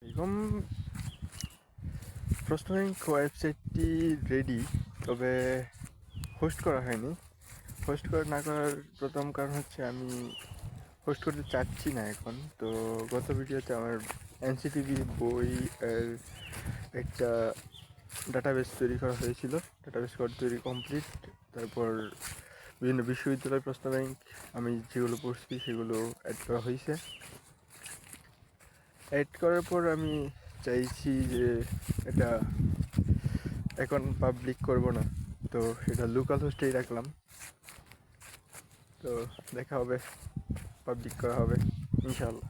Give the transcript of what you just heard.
এরকম প্রশ্ন ব্যাংক ওয়েবসাইটটি রেডি, তবে হোস্ট করা হয়নি। হোস্ট করা না করার প্রথম কারণ হচ্ছে আমি হোস্ট করতে চাচ্ছি না এখন। তো গত ভিডিওতে আমার এনসিটিভি বই এর একটা ডাটাবেস তৈরি করা হয়েছিল। ডাটাবেস তৈরি কমপ্লিট। তারপর বিভিন্ন বিশ্ববিদ্যালয় প্রশ্ন ব্যাংক আমি যেগুলো পড়ছি সেগুলো অ্যাড করা হয়েছে। অ্যাড করার পর আমি চাইছি যে এটা এখন পাবলিক করব না, তো এটা লোকাল হোস্টেই রাখলাম। তো দেখা হবে, পাবলিক করা হবে ইনশাল্লাহ।